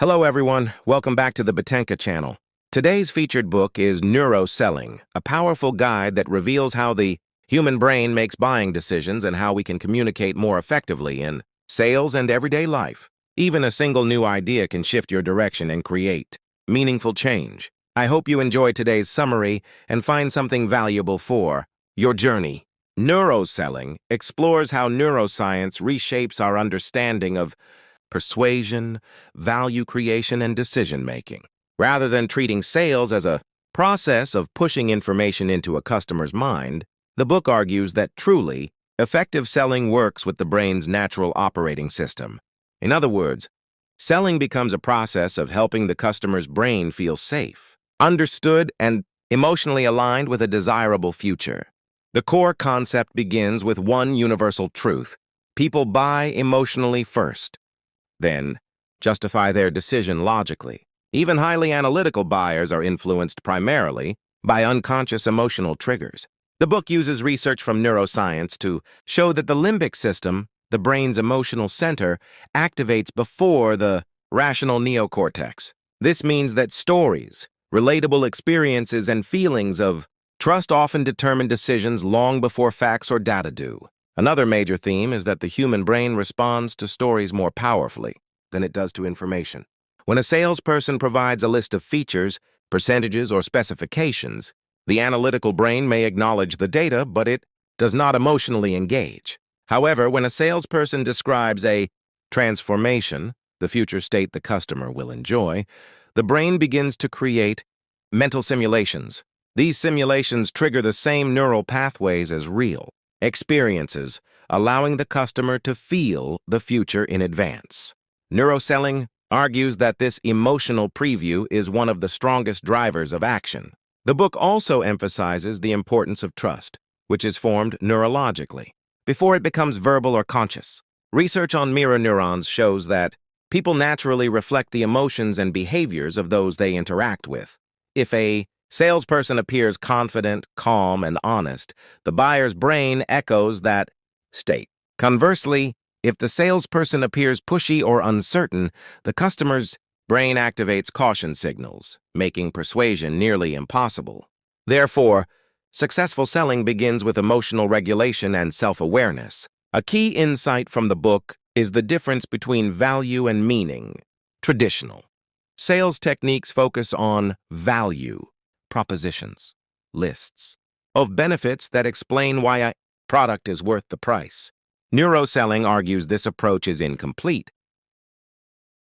Hello everyone, welcome back to the Botenka channel. Today's featured book is Neuro Selling, a powerful guide that reveals how the human brain makes buying decisions and how we can communicate more effectively in sales and everyday life. Even a single new idea can shift your direction and create meaningful change. I hope you enjoy today's summary and find something valuable for your journey. Neuro Selling explores how neuroscience reshapes our understanding of persuasion, value creation, and decision-making. Rather than treating sales as a process of pushing information into a customer's mind, the book argues that truly effective selling works with the brain's natural operating system. In other words, selling becomes a process of helping the customer's brain feel safe, understood, and emotionally aligned with a desirable future. The core concept begins with one universal truth: people buy emotionally first, then justify their decision logically. Even highly analytical buyers are influenced primarily by unconscious emotional triggers. The book uses research from neuroscience to show that the limbic system, the brain's emotional center, activates before the rational neocortex. This means that stories, relatable experiences, and feelings of trust often determine decisions long before facts or data do. Another major theme is that the human brain responds to stories more powerfully than it does to information. When a salesperson provides a list of features, percentages, or specifications, the analytical brain may acknowledge the data, but it does not emotionally engage. However, when a salesperson describes a transformation, the future state the customer will enjoy, the brain begins to create mental simulations. These simulations trigger the same neural pathways as real experiences, allowing the customer to feel the future in advance. Neuroselling argues that this emotional preview is one of the strongest drivers of action. The book also emphasizes the importance of trust, which is formed neurologically, before it becomes verbal or conscious. Research on mirror neurons shows that people naturally reflect the emotions and behaviors of those they interact with. If a salesperson appears confident, calm, and honest, the buyer's brain echoes that state. Conversely, if the salesperson appears pushy or uncertain, the customer's brain activates caution signals, making persuasion nearly impossible. Therefore, successful selling begins with emotional regulation and self-awareness. A key insight from the book is the difference between value and meaning. Traditional sales techniques focus on value, propositions, lists of benefits that explain why a product is worth the price. Neuroselling argues this approach is incomplete